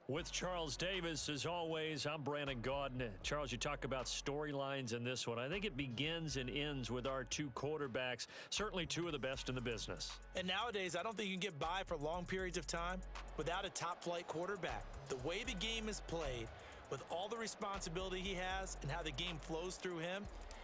With Charles Davis, as always, I'm Brandon Gaudin. Charles, you talk about storylines in this one. I think it begins and ends with our two quarterbacks, certainly two of the best in the business. And nowadays, I don't think you can get by for long periods of time without a top-flight quarterback. The way the game is played, with all the responsibility he has and how the game flows through him,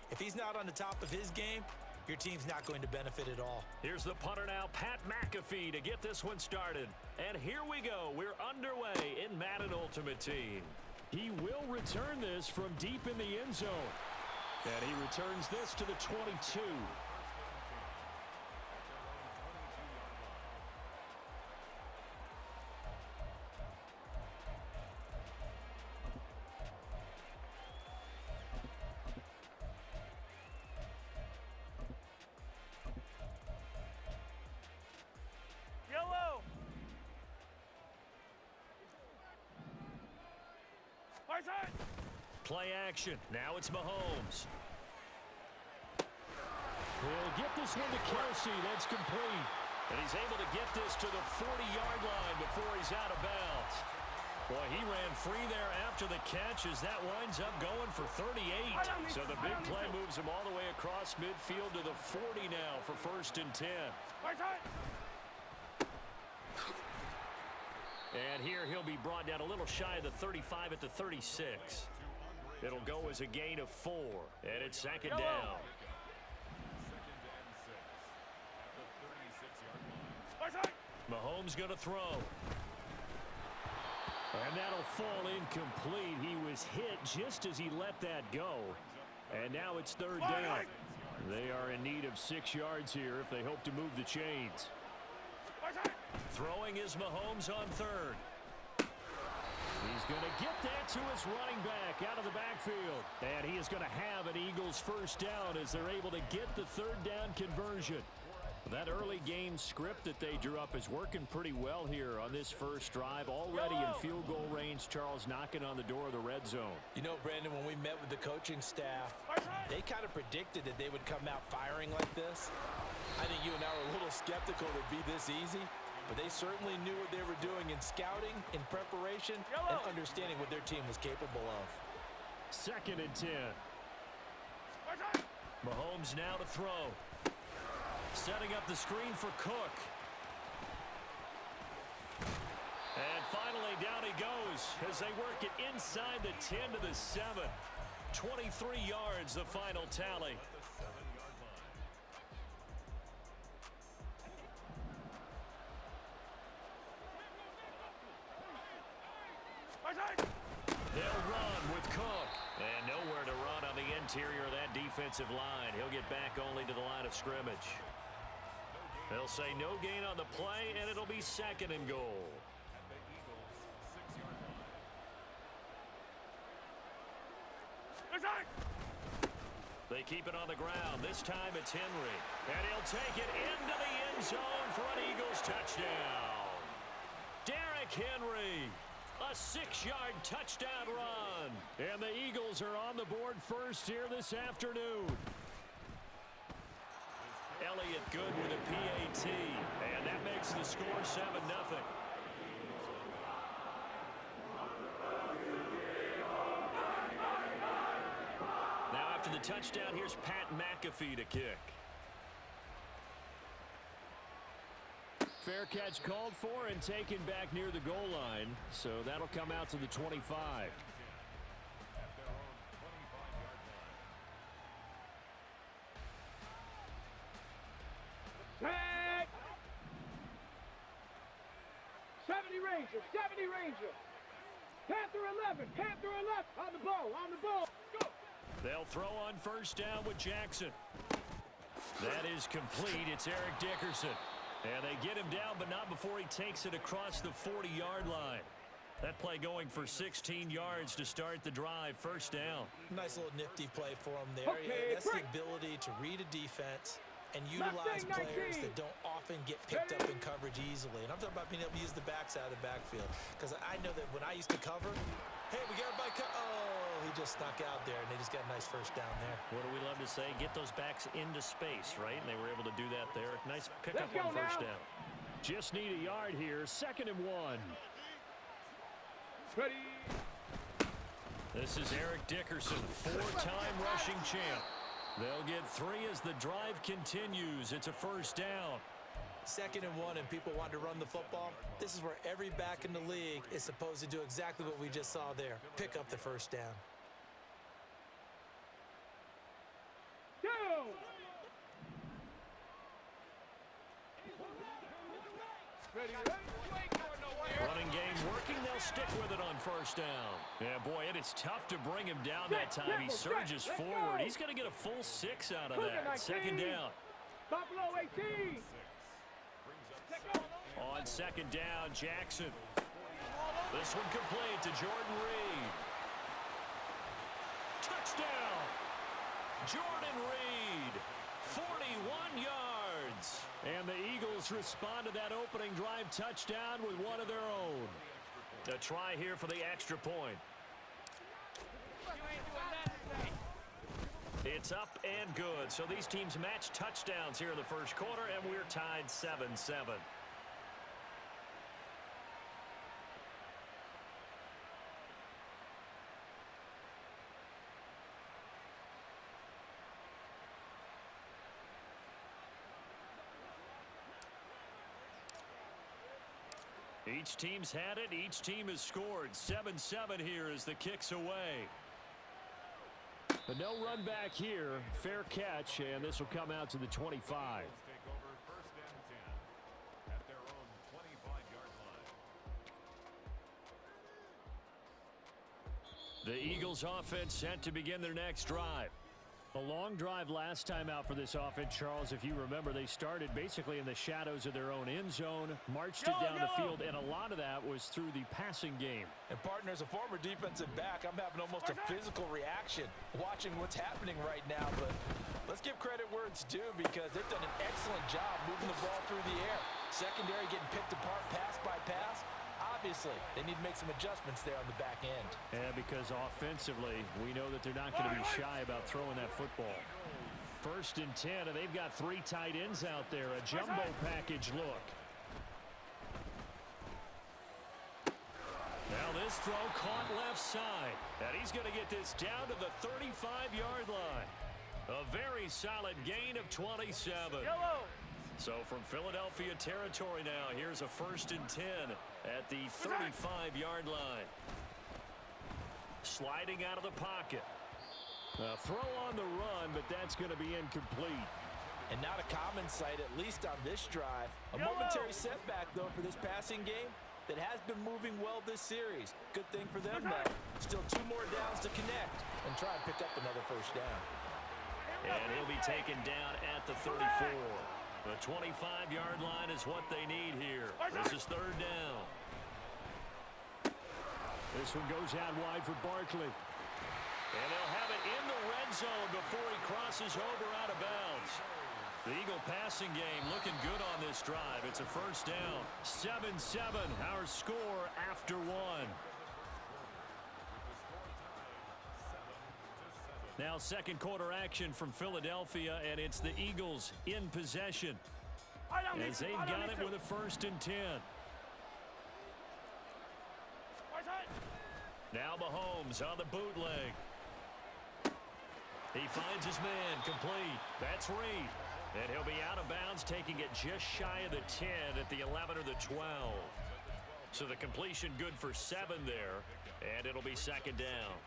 if he's not on the top of his game, your team's not going to benefit at all. Here's the punter now, Pat McAfee, to get this one started. And here we go. We're underway in Madden Ultimate Team. He will return this from deep in the end zone. And he returns this to the 22. Yellow. Play action. Now it's Mahomes. He'll get this one to Kelsey. That's complete. And he's able to get this to the 40-yard line before he's out of bounds. Boy, he ran free there after the catch as that winds up going for 38. So the big play moves him all the way across midfield to the 40 now for 1st and 10. And here he'll be brought down a little shy of the 35 at the 36. It'll go as a gain of 4, and it's 2nd down. Mahomes going to throw. And that'll fall incomplete. He was hit just as he let that go. And now it's 3rd down. They are in need of 6 yards here if they hope to move the chains. Throwing is Mahomes on 3rd. He's going to get that to his running back out of the backfield. And he is going to have an Eagles 1st down as they're able to get the 3rd down conversion. That early game script that they drew up is working pretty well here on this first drive. Already in field goal range, Charles knocking on the door of the red zone. You know, Brandon, when we met with the coaching staff, they kind of predicted that they would come out firing like this. I think you and I were a little skeptical it would be this easy, but they certainly knew what they were doing in scouting, in preparation, and understanding what their team was capable of. 2nd and 10. Mahomes now to throw. Setting up the screen for Cook. And finally, down he goes as they work it inside the 10 to the 7. 23 yards, the final tally. They'll run with Cook. And nowhere to run on the interior of that defensive line. He'll get back only to the line of scrimmage. They'll say no gain on the play, and it'll be 2nd and goal. They keep it on the ground. This time it's Henry. And he'll take it into the end zone for an Eagles touchdown. Derrick Henry. A 6-yard touchdown run. And the Eagles are on the board first here this afternoon. Elliott good with a PAT. And that makes the score 7-0. Now after the touchdown, here's Pat McAfee to kick. Fair catch called for and taken back near the goal line. So that'll come out to the 25. Tag! 70 Ranger, 70 Ranger. Panther 11, Panther 11. On the ball, go! They'll throw on 1st down with Jackson. That is complete. It's Eric Dickerson. And they get him down, but not before he takes it across the 40-yard line. That play going for 16 yards to start the drive. 1st down. Nice little nifty play for him there. Okay, that's the ability to read a defense and utilize players that don't often get picked up in coverage easily. And I'm talking about being able to use the backs out of the backfield. Because I know that when I used to cover, hey, we got everybody oh, he just snuck out there, and they just got a nice 1st down there. What do we love to say? Get those backs into space, right? And they were able to do that there. Nice pickup on 1st down. Just need a yard here. 2nd and 1. Ready. This is Eric Dickerson, four-time rushing champ. They'll get 3 as the drive continues. It's a first down. 2nd and 1, and people want to run the football. This is where every back in the league is supposed to do exactly what we just saw there. Pick up the first down. Go. Ready. Running game working. They'll stick with it on first down. Yeah, boy, it is tough to bring him down that time. He surges forward. He's going to get a full 6 out of that. 2nd down. Buffalo 18. On 2nd down, Jackson. This one complete to Jordan Reed. Touchdown! Jordan Reed, 41 yards. And the Eagles respond to that opening drive touchdown with one of their own. A try here for the extra point. It's up and good. So these teams match touchdowns here in the first quarter, and we're tied 7-7. Each team's had it. Each team has scored. 7-7 here as the kick's away. But no run back here. Fair catch, and this will come out to the 25. The Eagles offense set to begin their next drive. A long drive last time out for this offense, Charles. If you remember, they started basically in the shadows of their own end zone, marched it down the field, and a lot of that was through the passing game. And, partner, as a former defensive back, I'm having almost a physical reaction watching what's happening right now. But let's give credit where it's due because they've done an excellent job moving the ball through the air. Secondary getting picked apart pass by pass. Obviously, they need to make some adjustments there on the back end. Yeah, because offensively, we know that they're not going to be shy about throwing that football. 1st and 10, and they've got 3 tight ends out there. A jumbo package look. Now this throw caught left side. And he's going to get this down to the 35-yard line. A very solid gain of 27. Yellow. So from Philadelphia territory now, here's a 1st and 10 at the 35-yard line. Sliding out of the pocket. A throw on the run, but that's going to be incomplete. And not a common sight, at least on this drive. A momentary setback, though, for this passing game that has been moving well this series. Good thing for them, though. Still 2 more downs to connect and try and pick up another first down. And he'll be taken down at the 34. The 25-yard line is what they need here. This is 3rd down. This one goes out wide for Barkley. And they'll have it in the red zone before he crosses over out of bounds. The Eagle passing game looking good on this drive. It's a first down. 7-7, our score after 1. Now 2nd quarter action from Philadelphia, and it's the Eagles in possession as they've got it with a 1st and 10. Now Mahomes on the bootleg. He finds his man complete. That's Reed. And he'll be out of bounds, taking it just shy of the 10 at the 11 or the 12. So the completion good for 7 there, and it'll be 2nd down.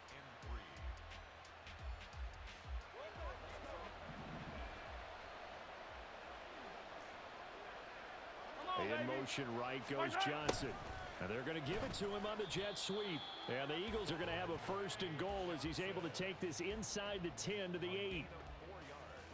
In motion right goes Johnson. And they're going to give it to him on the jet sweep. And the Eagles are going to have a 1st and goal as he's able to take this inside the 10 to the 8.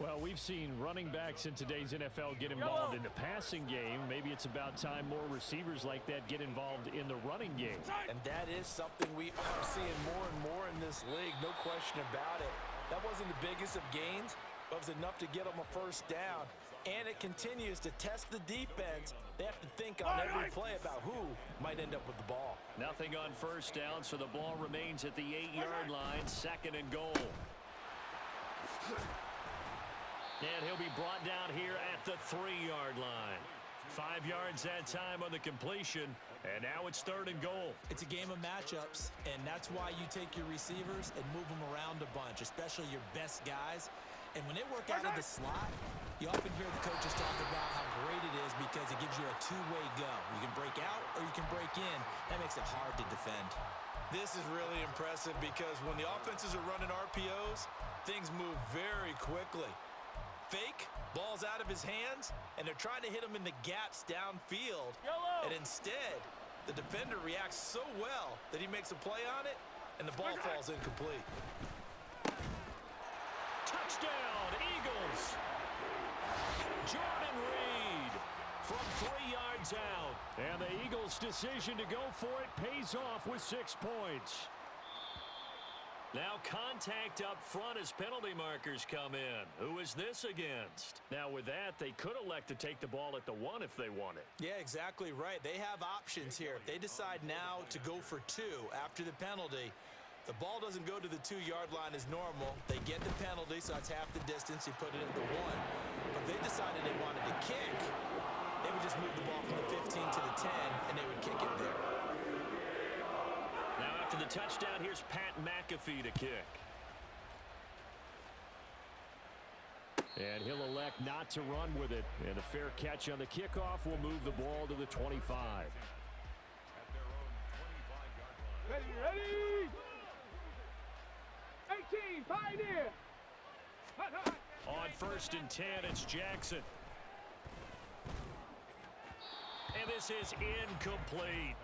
Well, we've seen running backs in today's NFL get involved in the passing game. Maybe it's about time more receivers like that get involved in the running game. And that is something we are seeing more and more in this league, no question about it. That wasn't the biggest of gains, but it was enough to get them a 1st down. And it continues to test the defense. They have to think on every play about who might end up with the ball. Nothing on 1st down, so the ball remains at the 8-yard line, 2nd and goal. And he'll be brought down here at the 3-yard line. 5 yards that time on the completion, and now it's 3rd and goal. It's a game of matchups, and that's why you take your receivers and move them around a bunch, especially your best guys. And when they work out of the slot, you often hear the coaches talk about how great it is because it gives you a two-way go. You can break out or you can break in. That makes it hard to defend. This is really impressive because when the offenses are running RPOs, things move very quickly. Fake, ball's out of his hands, and they're trying to hit him in the gaps downfield. And instead, the defender reacts so well that he makes a play on it, and the ball falls incomplete. Touchdown, Eagles! Jordan Reed from 3 yards out. And the Eagles' decision to go for it pays off with 6 points. Now contact up front as penalty markers come in. Who is this against? Now with that, they could elect to take the ball at the 1 if they wanted. Yeah, exactly right. They have options here. If they decide now to go for 2 after the penalty, the ball doesn't go to the 2-yard line as normal. They get the penalty, so that's half the distance. You put it at the 1. But if they decided they wanted to kick, they would just move the ball from the 15 to the 10, and they would kick it there. Now after the touchdown, here's Pat McAfee to kick. And he'll elect not to run with it. And a fair catch on the kickoff will move the ball to the 25. Ready? 18, Pioneer. On 1st and 10, it's Jackson. And this is incomplete.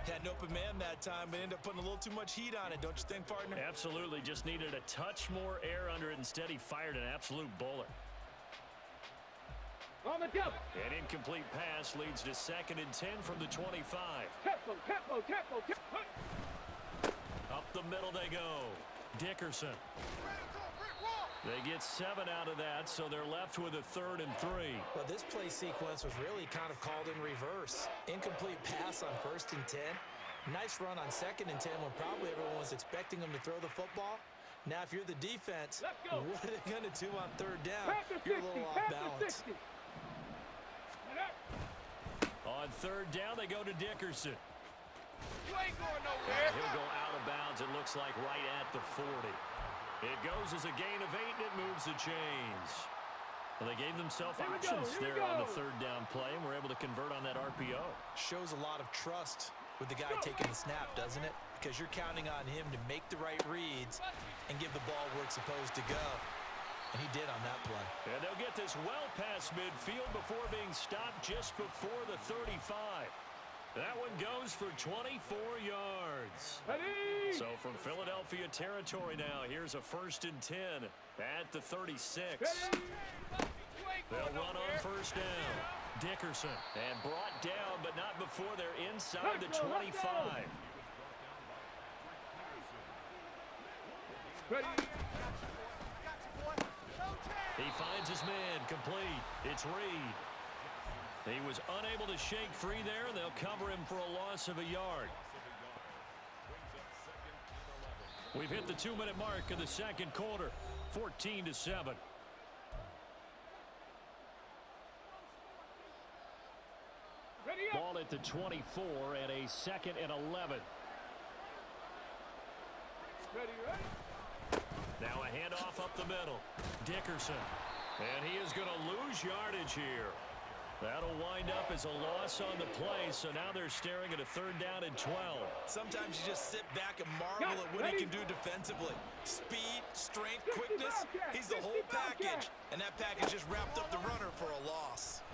Had an open man that time, but ended up putting a little too much heat on it, don't you think, partner? Absolutely. Just needed a touch more air under it. Instead, he fired an absolute bullet. On the double. An incomplete pass leads to 2nd and 10 from the 25. Tempo. Up the middle they go. Dickerson. They get 7 out of that, so they're left with a 3rd and 3. Well, this play sequence was really kind of called in reverse. Incomplete pass on 1st and 10. Nice run on 2nd and 10 when probably everyone was expecting them to throw the football. Now, if you're the defense, what are they going to do on 3rd down? You're a little off balance. On 3rd down, they go to Dickerson. You ain't going nowhere. And he'll go out of bounds, it looks like, right at the 40. It goes as a gain of 8, and it moves the chains. Well, they gave themselves options there on the 3rd down play, and were able to convert on that RPO. Shows a lot of trust with the guy taking the snap, doesn't it? Because you're counting on him to make the right reads and give the ball where it's supposed to go. And he did on that play. And they'll get this well past midfield before being stopped just before the 35. That one goes for 24 yards. Ready? So from Philadelphia territory now, here's a 1st and 10 at the 36. They'll run on 1st down. Dickerson, and brought down, but not before they're inside the 25. Ready? He finds his man, complete. It's Reed. He was unable to shake free there, and they'll cover him for a loss of a yard. We've hit the 2-minute mark of the 2nd quarter, 14-7. Ball at the 24 and a 2nd and 11. Now a handoff up the middle. Dickerson. And he is going to lose yardage here. That'll wind up as a loss on the play, so now they're staring at a 3rd down and 12. Sometimes you just sit back and marvel at what he can do defensively. Speed, strength, quickness, he's the whole package. And that package just wrapped up the runner for a loss.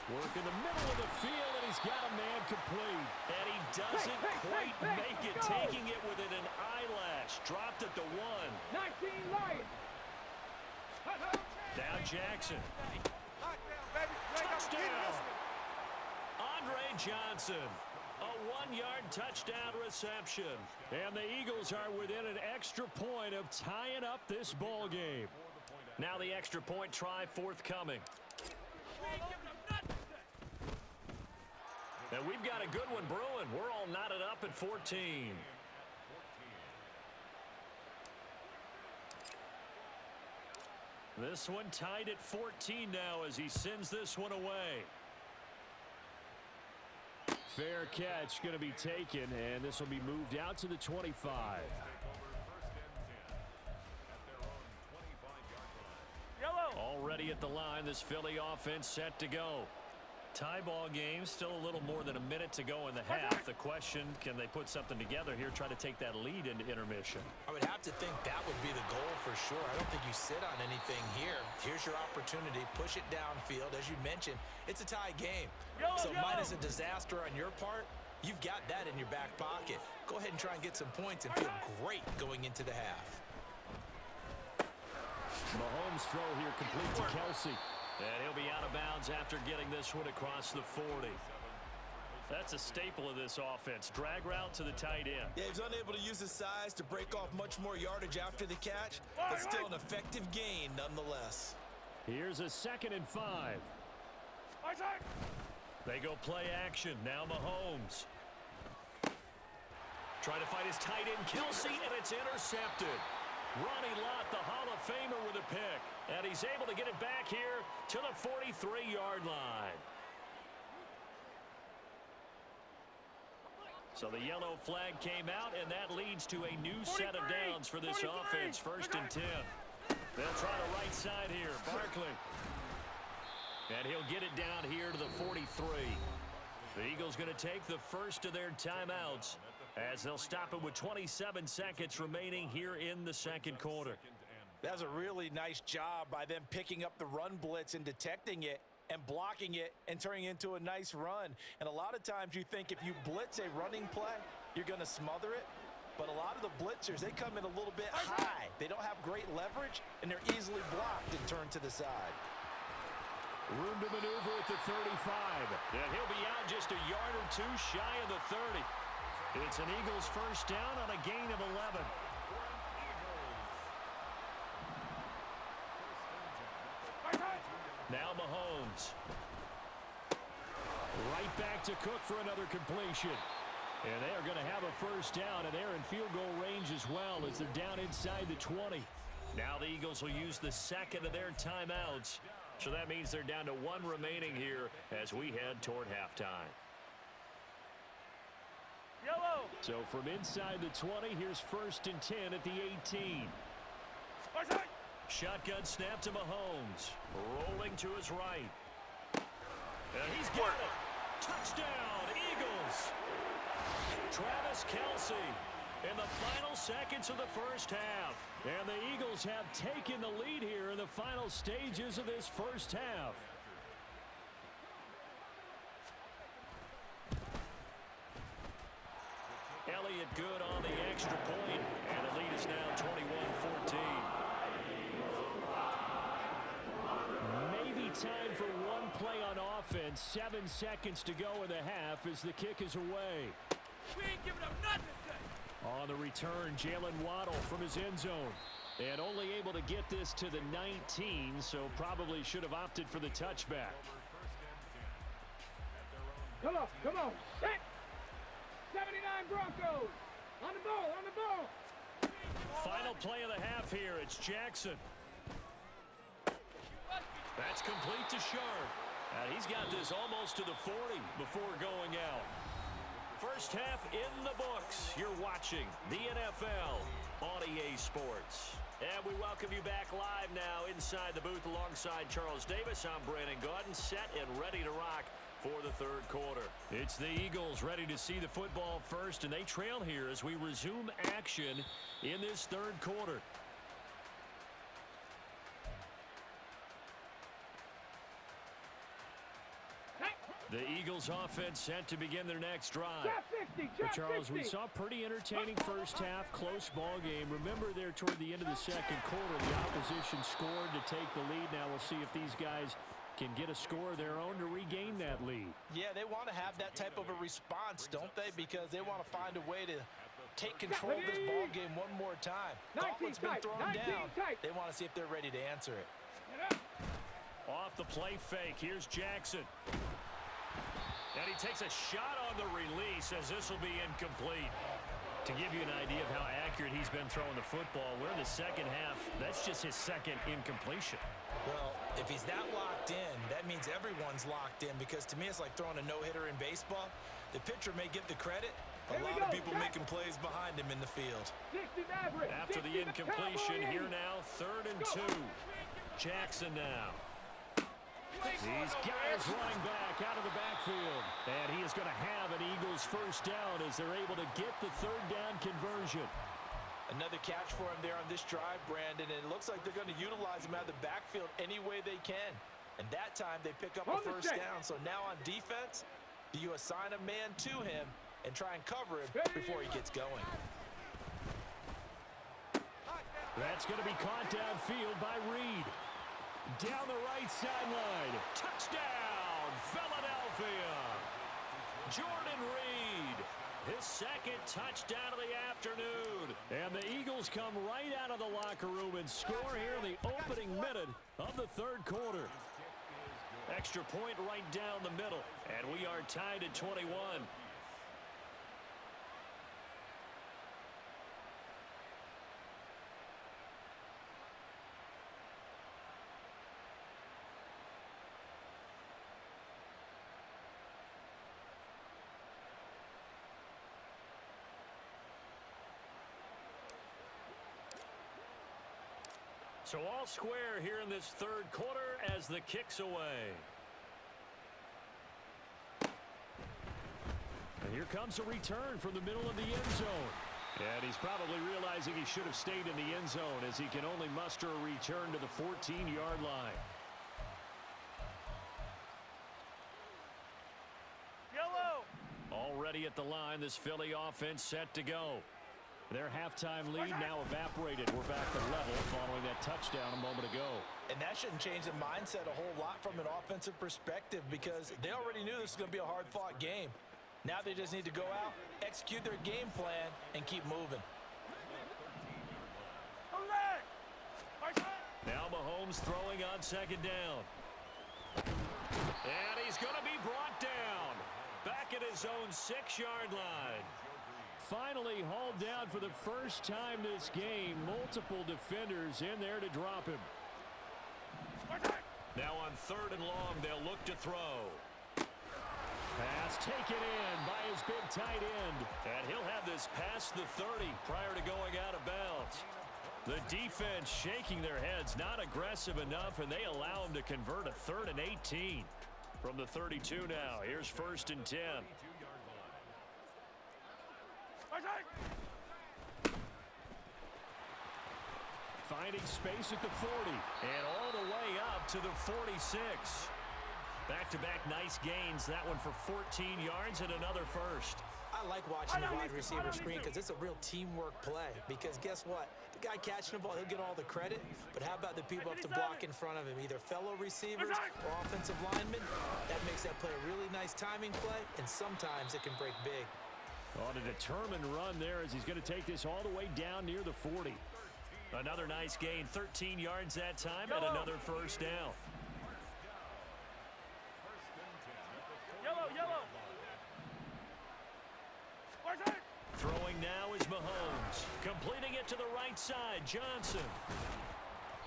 Work in the middle of the field, and he's got a man complete. And he doesn't quite make it, taking it within an eyelash. Dropped at the 1. 19 Lions. Now Jackson. Touchdown! Andre Johnson. A 1-yard touchdown reception. And the Eagles are within an extra point of tying up this ball game. Now the extra point try forthcoming. And we've got a good one brewing. We're all knotted up at 14. This one tied at 14 now as he sends this one away. Fair catch going to be taken, and this will be moved out to the 25. Already at the line, this Philly offense set to go. Tie ball game, still a little more than a minute to go in the half. The question, can they put something together here, try to take that lead into intermission? I would have to think that would be the goal for sure. I don't think you sit on anything here. Here's your opportunity. Push it downfield. As you mentioned, it's a tie game. So minus a disaster on your part, you've got that in your back pocket. Go ahead and try and get some points and feel great going into the half. Mahomes' throw here complete to Kelsey. And he'll be out of bounds after getting this one across the 40. That's a staple of this offense. Drag route to the tight end. Yeah, he's unable to use his size to break off much more yardage after the catch, but still an effective gain nonetheless. Here's a 2nd and 5. They go play action. Now Mahomes. Trying to find his tight end, Kelsey, and it's intercepted. Ronnie Lott, the Hall of Famer, with a pick. And he's able to get it back here to the 43-yard line. So the yellow flag came out, and that leads to a new set of downs for this offense. 1st and 10. They'll try the right side here. Barkley. And he'll get it down here to the 43. The Eagles going to take the first of their timeouts as they'll stop it with 27 seconds remaining here in the 2nd quarter. That's a really nice job by them picking up the run blitz and detecting it and blocking it and turning it into a nice run. And a lot of times you think if you blitz a running play, you're going to smother it. But a lot of the blitzers, they come in a little bit high. They don't have great leverage, and they're easily blocked and turned to the side. Room to maneuver at the 35. And he'll be out just a yard or two shy of the 30. It's an Eagles first down on a gain of 11. Now Mahomes. Right back to Cook for another completion. And they are going to have a first down, and they're in field goal range as well as they're down inside the 20. Now the Eagles will use the 2nd of their timeouts. So that means they're down to 1 remaining here as we head toward halftime. So from inside the 20, here's 1st and 10 at the 18. Shotgun snap to Mahomes. Rolling to his right. And he's got it. Touchdown, Eagles. Travis Kelsey in the final seconds of the first half. And the Eagles have taken the lead here in the final stages of this first half. Elliott good on the extra point, and the lead is now 21-14. Maybe time for one play on offense. 7 seconds to go in the half as the kick is away. We ain't giving up nothing today. On the return, Jalen Waddle from his end zone. And only able to get this to the 19, so probably should have opted for the touchback. Come on, set. 79 Broncos. On the ball. Final play of the half here. It's Jackson. That's complete to Sharp. And he's got this almost to the 40 before going out. First half in the books. You're watching the NFL on EA Sports. And we welcome you back live now inside the booth alongside Charles Davis. I'm Brandon Gaudin, set and ready to rock for the 3rd quarter. It's the Eagles ready to see the football first, and they trail here as we resume action in this 3rd quarter. The Eagles offense set to begin their next drive. But Charles, we saw a pretty entertaining first half, close ball game. Remember there toward the end of the 2nd quarter, the opposition scored to take the lead. Now we'll see if these guys can get a score of their own to regain that lead. Yeah, they want to have that type of a response, don't they? Because they want to find a way to take control of this ball game one more time. Gauntlet's been thrown down. They want to see if they're ready to answer it. Off the play fake, here's Jackson. And he takes a shot on the release as this will be incomplete. To give you an idea of how accurate he's been throwing the football, we're in the second half. That's just his second incompletion. Well, if he's that locked in, that means everyone's locked in, because to me it's like throwing a no-hitter in baseball. The pitcher may get the credit. A lot of people making plays behind him in the field. After the incompletion, here now, 3rd and 2. Jackson now. These guys running back out of the backfield. And he is going to have an Eagles first down as they're able to get the 3rd down conversion. Another catch for him there on this drive, Brandon, and it looks like they're going to utilize him out of the backfield any way they can. And that time they pick up a first down. So now on defense, do you assign a man to him and try and cover him before he gets going? That's going to be caught downfield by Reed. Down the right sideline. Touchdown, Philadelphia. Jordan Reed, his 2nd touchdown of the afternoon. And the Eagles come right out of the locker room and score here in the opening minute of the 3rd quarter. Extra point right down the middle. And we are tied at 21. So all square here in this 3rd quarter as the kick's away. And here comes a return from the middle of the end zone. And he's probably realizing he should have stayed in the end zone as he can only muster a return to the 14-yard line. Yellow. Already at the line, this Philly offense set to go. Their halftime lead now evaporated. We're back to level following that touchdown a moment ago. And that shouldn't change the mindset a whole lot from an offensive perspective, because they already knew this was going to be a hard-fought game. Now they just need to go out, execute their game plan, and keep moving. Now Mahomes throwing on 2nd down. And he's going to be brought down. Back at his own 6-yard line. Finally hauled down for the first time this game. Multiple defenders in there to drop him. Now on 3rd and long, they'll look to throw. Pass taken in by his big tight end. And he'll have this past the 30 prior to going out of bounds. The defense shaking their heads, not aggressive enough, and they allow him to convert a 3rd and 18. From the 32 now, here's 1st and 10. Finding space at the 40 and all the way up to the 46. Back-to-back nice gains. That one for 14 yards and another first. I like watching the wide receiver screen because it's a real teamwork play. Because guess what? The guy catching the ball, he'll get all the credit. But how about the people up to block in front of him? Either fellow receivers or offensive linemen. That makes that play a really nice timing play, and sometimes it can break big. On a determined run there as he's going to take this all the way down near the 40. Another nice gain, 13 yards that time, and another first down. Yellow. Throwing now is Mahomes. Completing it to the right side, Johnson.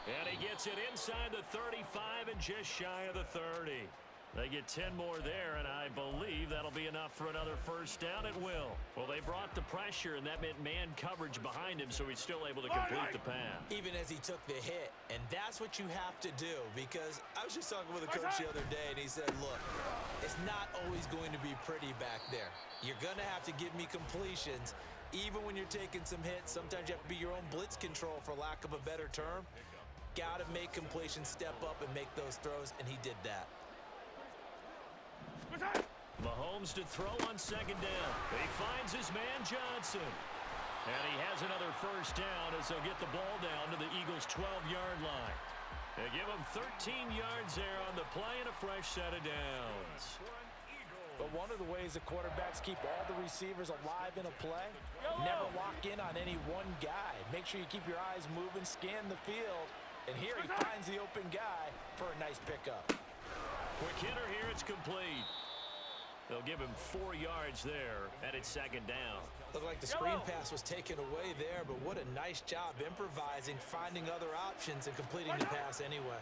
And he gets it inside the 35 and just shy of the 30. They get 10 more there, and I believe that'll be enough for another first down. It will. Well, they brought the pressure, and that meant man coverage behind him, so he's still able to complete the pass. Even as he took the hit, and that's what you have to do, because I was just talking with a coach the other day, and he said, look, it's not always going to be pretty back there. You're going to have to give me completions, even when you're taking some hits. Sometimes you have to be your own blitz control, for lack of a better term. Got to make completions, step up, and make those throws, and he did that. Mahomes to throw on 2nd down. He finds his man Johnson. And he has another first down as they'll get the ball down to the Eagles' 12-yard line. They give him 13 yards there on the play and a fresh set of downs. But one of the ways the quarterbacks keep all the receivers alive in a play, never lock in on any one guy. Make sure you keep your eyes moving, scan the field. And here he finds the open guy for a nice pickup. Quick hitter here, it's complete. They'll give him 4 yards there, and it's second down. Looked like the screen pass was taken away there, but what a nice job improvising, finding other options, and completing the pass anyway.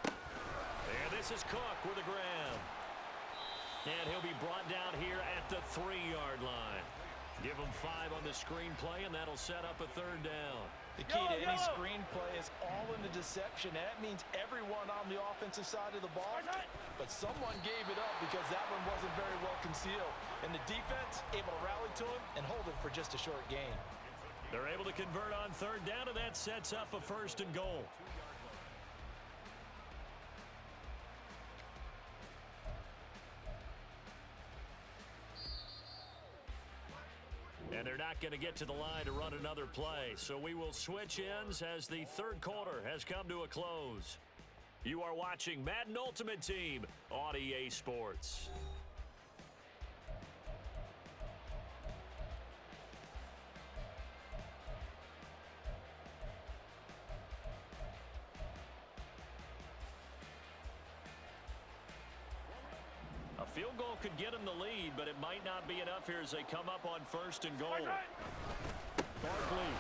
And this is Cook with a grab. And he'll be brought down here at the 3-yard line. Give him 5 on the screenplay, and that'll set up a third down. The key to any screenplay is all in the deception. That means everyone on the offensive side of the ball, but someone gave it up because that one wasn't very well concealed. And the defense able to rally to him and hold him for just a short gain. They're able to convert on third down, and that sets up a 1st and goal. And they're not going to get to the line to run another play. So we will switch ends as the third quarter has come to a close. You are watching Madden Ultimate Team on EA Sports. A field goal could get them the lead, but it might not be enough here as they come up on 1st and goal. Barkley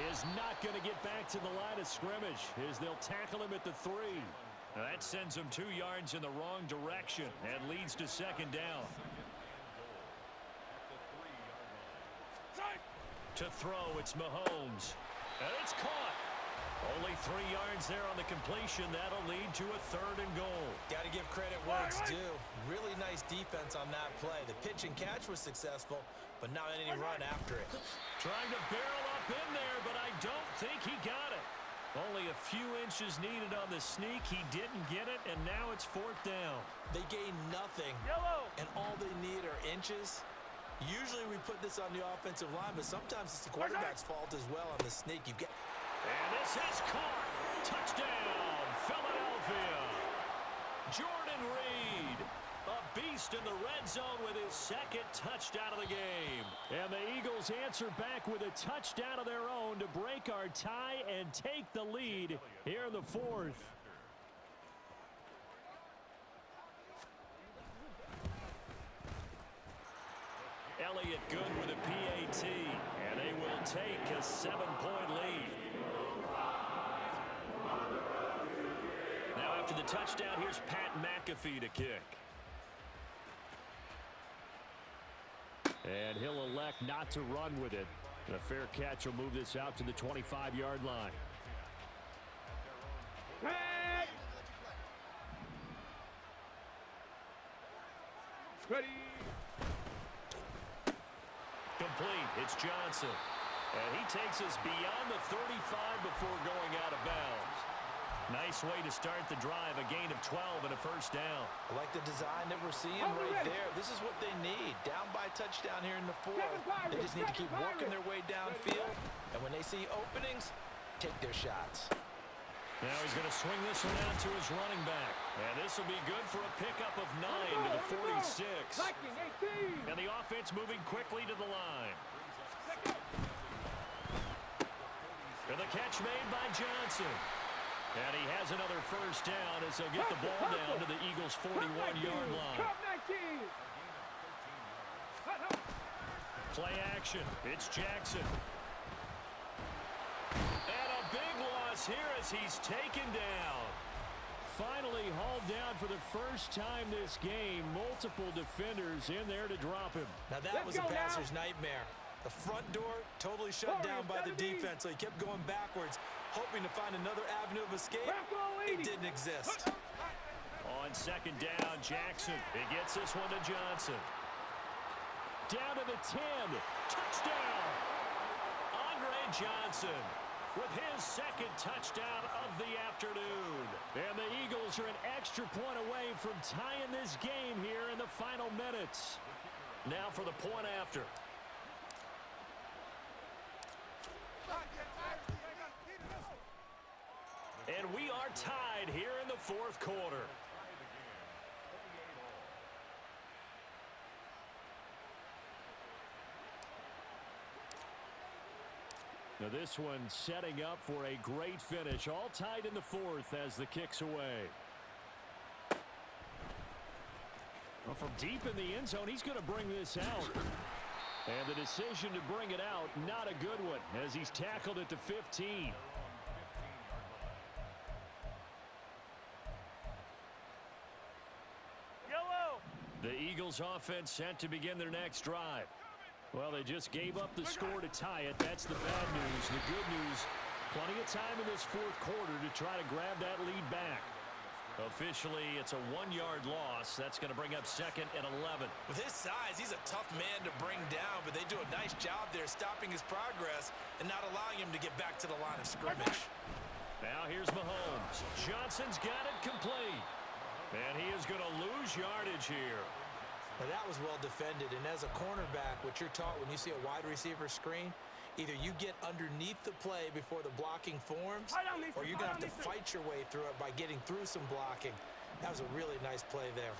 is not going to get back to the line of scrimmage as they'll tackle him at the 3. Now that sends him 2 yards in the wrong direction and leads to second down. To throw, it's Mahomes. And it's caught. Only 3 yards there on the completion. That'll lead to a 3rd and goal. Got to give credit where it's due. Really nice defense on that play. The pitch and catch was successful, but not any run after it. Trying to barrel up in there, but I don't think he got it. Only a few inches needed on the sneak. He didn't get it, and now it's 4th down. They gained nothing, and all they need are inches. Usually we put this on the offensive line, but sometimes it's the quarterback's fault as well on the sneak. You get. And this is caught. Touchdown, Philadelphia. Jordan Reed, a beast in the red zone with his 2nd touchdown of the game. And the Eagles answer back with a touchdown of their own to break our tie and take the lead here in the 4th. Elliott good with a PAT, and they will take a 7-point lead. Now after the touchdown, here's Pat McAfee to kick. And he'll elect not to run with it. And a fair catch will move this out to the 25-yard line. Ready. Complete. It's Johnson. And he takes us beyond the 35 before going out of bounds. Nice way to start the drive. A gain of 12 and a 1st down. I like the design that we're seeing right there. This is what they need. Down by touchdown here in the 4th. They just need to keep working their way downfield. And when they see openings, take their shots. Now he's going to swing this one out to his running back. And this will be good for a pickup of 9 to the 46. And the offense moving quickly to the line. And the catch made by Johnson. And he has another 1st down as they'll get the ball down to the Eagles' 41-yard line. Play action. It's Jackson. And a big loss here as he's taken down. Finally hauled down for the first time this game. Multiple defenders in there to drop him. Now that was a passer's nightmare. The front door totally shut down by the defense, so he kept going backwards, hoping to find another avenue of escape. It didn't exist. On 2nd down, Jackson. He gets this one to Johnson. Down to the 10. Touchdown! Andre Johnson with his 2nd touchdown of the afternoon. And the Eagles are an extra point away from tying this game here in the final minutes. Now for the point after. And we are tied here in the 4th quarter. Now this one setting up for a great finish. All tied in the 4th as the kick's away. Well, from deep in the end zone, he's going to bring this out. And the decision to bring it out, not a good one, as he's tackled at the 15. The Eagles offense set to begin their next drive. Well, they just gave up the score to tie it. That's the bad news. The good news, plenty of time in this fourth quarter to try to grab that lead back. Officially, it's a 1-yard loss. That's going to bring up 2nd and 11. With his size, he's a tough man to bring down, but they do a nice job there stopping his progress and not allowing him to get back to the line of scrimmage. Now here's Mahomes. Johnson's got it complete. And he is going to lose yardage here. Now that was well defended, and as a cornerback, what you're taught when you see a wide receiver screen, either you get underneath the play before the blocking forms, or you're going to have to fight your way through it by getting through some blocking. That was a really nice play there.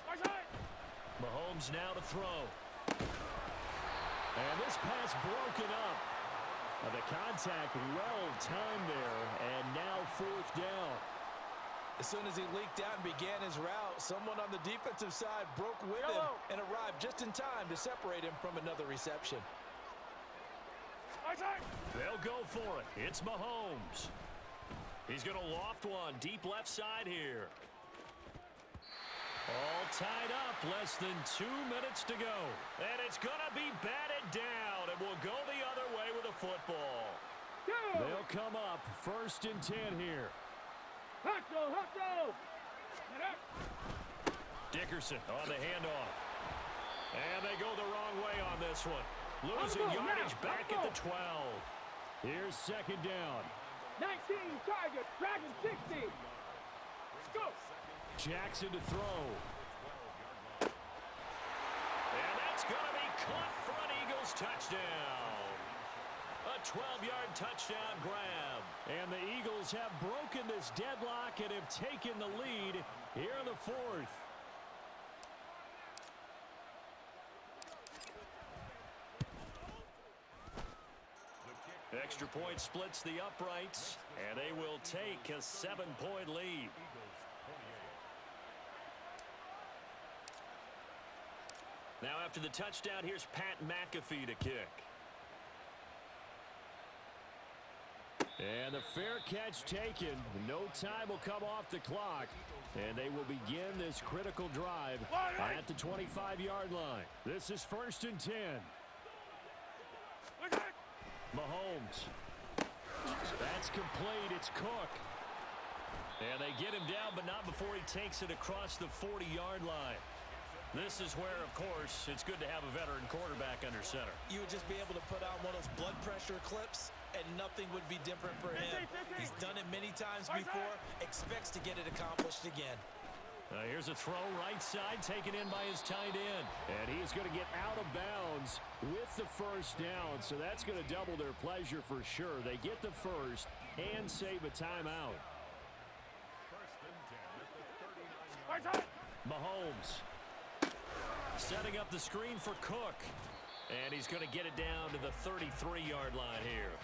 Mahomes now to throw. And this pass broken up. The contact well timed there, and now 4th down. As soon as he leaked out and began his route, someone on the defensive side broke with him and arrived just in time to separate him from another reception. They'll go for it. It's Mahomes. He's going to loft one deep left side here. All tied up. Less than 2 minutes to go. And it's going to be batted down. And we'll go the other way with a football. They'll come up 1st and 10 here. Dickerson on the handoff. And they go the wrong way on this one. Losing yardage back at the 12. Here's 2nd down. 19 target, Dragon 60. Go. Jackson to throw. And that's going to be caught for an Eagles touchdown. A 12-yard touchdown grab. And the Eagles have broken this deadlock and have taken the lead here in the 4th. Extra point splits the uprights, and they will take a 7-point lead. Now after the touchdown, here's Pat McAfee to kick. And the fair catch taken. No time will come off the clock. And they will begin this critical drive at the 25-yard line. This is 1st and 10. Mahomes. That's complete. It's Cook. And they get him down, but not before he takes it across the 40-yard line. This is where, of course, it's good to have a veteran quarterback under center. You would just be able to put on one of those blood pressure clips, and nothing would be different for him. He's done it many times before, expects to get it accomplished again. Here's a throw right side taken in by his tight end. And he is going to get out of bounds with the 1st down. So that's going to double their pleasure for sure. They get the 1st and save a timeout. Mahomes setting up the screen for Cook. And he's going to get it down to the 33-yard line here.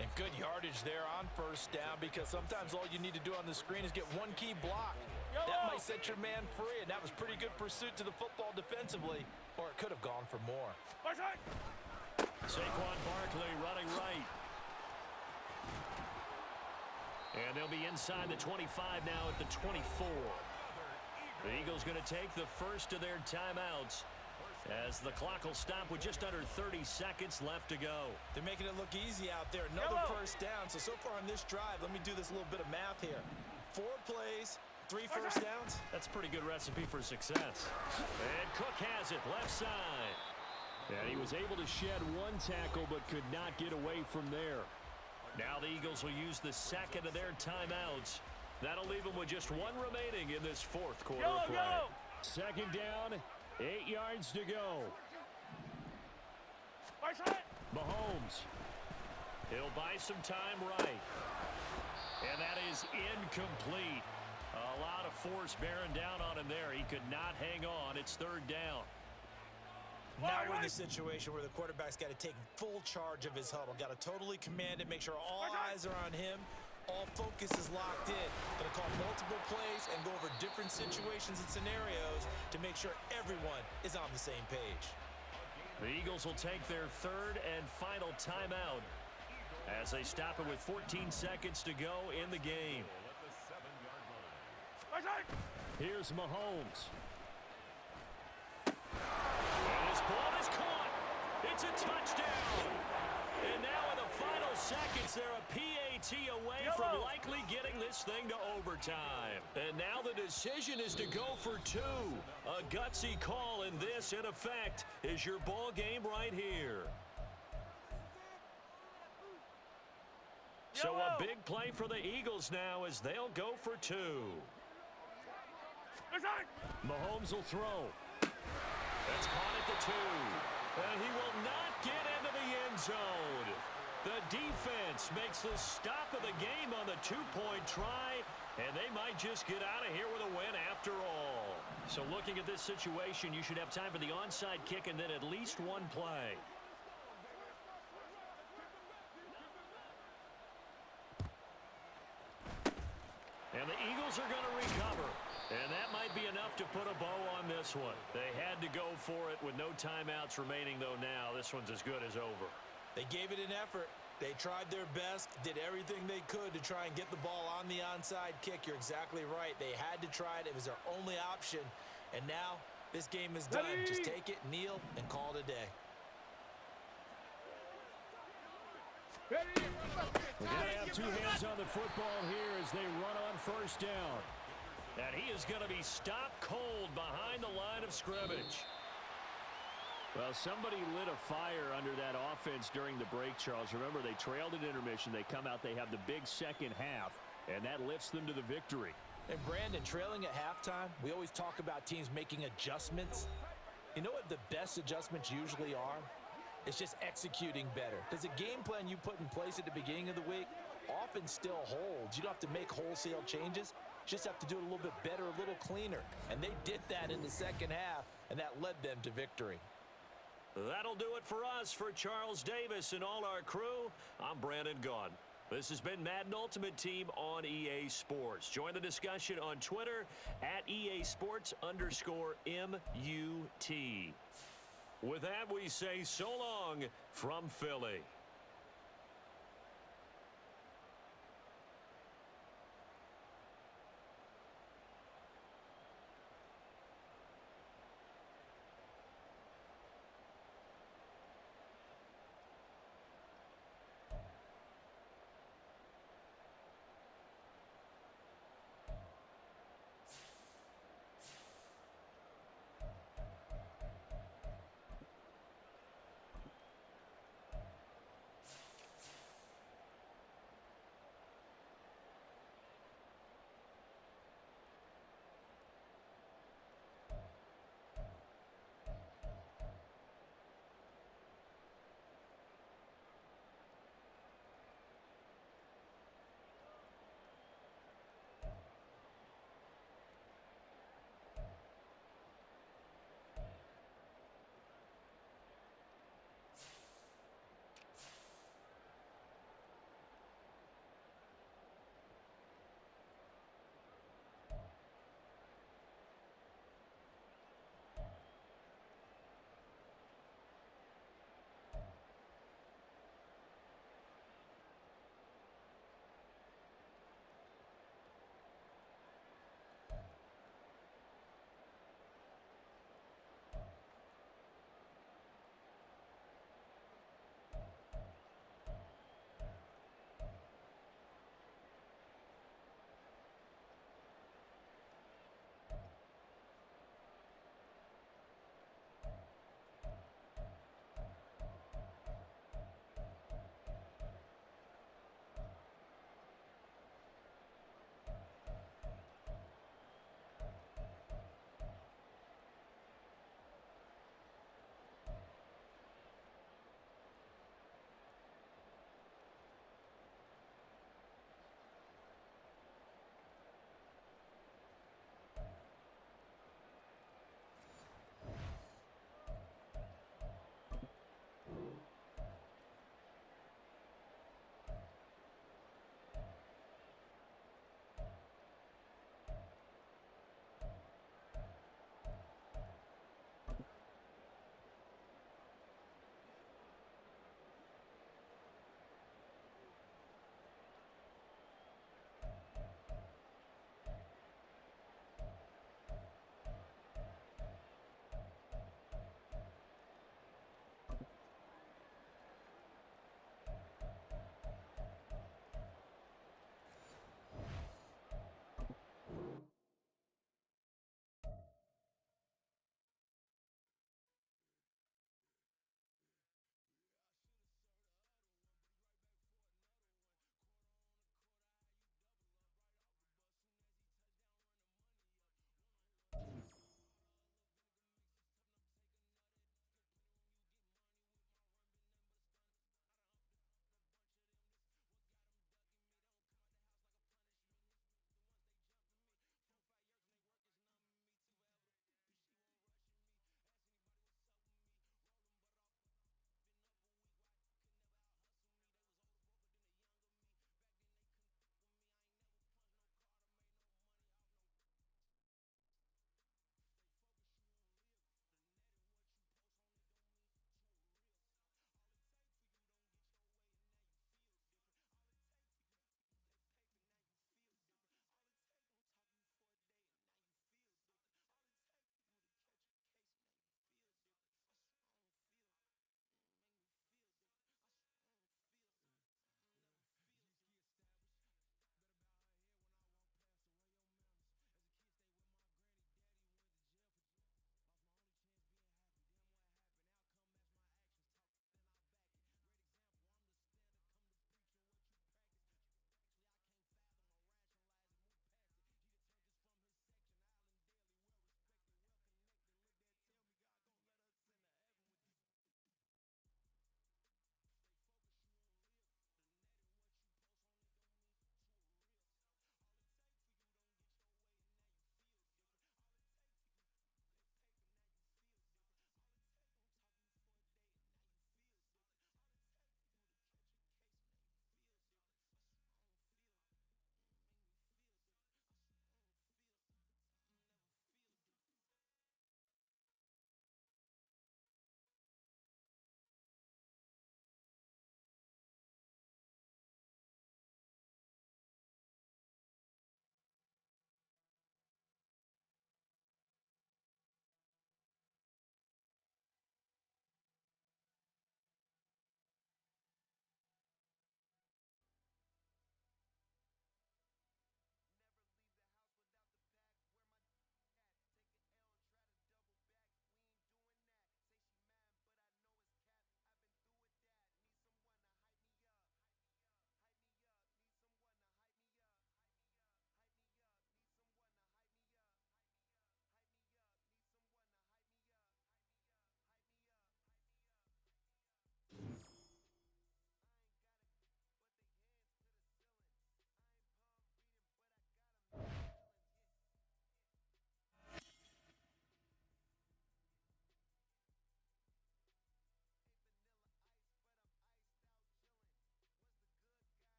And good yardage there on 1st down, because sometimes all you need to do on the screen is get one key block. That might set your man free, and that was pretty good pursuit to the football defensively, or it could have gone for more. Saquon Barkley running right. And they'll be inside the 25 now at the 24. The Eagles going to take the first of their timeouts as the clock will stop with just under 30 seconds left to go. They're making it look easy out there. Another 1st down. So far on this drive, let me do this little bit of math here. 4 plays, 3 1st downs. That's a pretty good recipe for success. And Cook has it left side. And he was able to shed 1 tackle but could not get away from there. Now the Eagles will use the 2nd of their timeouts. That'll leave them with just 1 remaining in this 4th quarter play. 2nd down, 8 yards to go. Mahomes. He'll buy some time right. And that is incomplete. A lot of force bearing down on him there. He could not hang on. It's 3rd down. Now we're in the situation where the quarterback's got to take full charge of his huddle. Got to totally command it, make sure all eyes are on him. All focus is locked in. Going to call multiple plays and go over different situations and scenarios to make sure everyone is on the same page. The Eagles will take their third and final timeout as they stop it with 14 seconds to go in the game. Here's Mahomes. And his ball is caught. It's a touchdown. And now in the final seconds, they're a PAT away from likely getting this thing to overtime. And now the decision is to go for two. A gutsy call, and this, in effect, is your ball game right here. So a big play for the Eagles now as they'll go for two. Mahomes will throw. That's caught at the 2. And he will not get into the end zone. The defense makes the stop of the game on the 2-point try, and they might just get out of here with a win after all. So looking at this situation, you should have time for the onside kick and then at least one play. And the Eagles are going to recover. And that might be enough to put a bow on this one. They had to go for it with no timeouts remaining, though now this one's as good as over. They gave it an effort. They tried their best, did everything they could to try and get the ball on the onside kick. You're exactly right. They had to try it. It was their only option. And now this game is done. Just take it, kneel, and call it a day. We're going to have two hands on the football here as they run on first down. And he is going to be stopped cold behind the line of scrimmage. Well, somebody lit a fire under that offense during the break, Charles. Remember, they trailed at intermission. They come out, they have the big second half, and that lifts them to the victory. And Brandon, trailing at halftime, we always talk about teams making adjustments. You know what the best adjustments usually are? It's just executing better. Because the game plan you put in place at the beginning of the week often still holds. You don't have to make wholesale changes. You just have to do it a little bit better, a little cleaner. And they did that in the second half, and that led them to victory. That'll do it for us. For Charles Davis and all our crew, I'm Brandon Gaughan. This has been Madden Ultimate Team on EA Sports. Join the discussion on Twitter at EA Sports_MUT. With that, we say so long from Philly.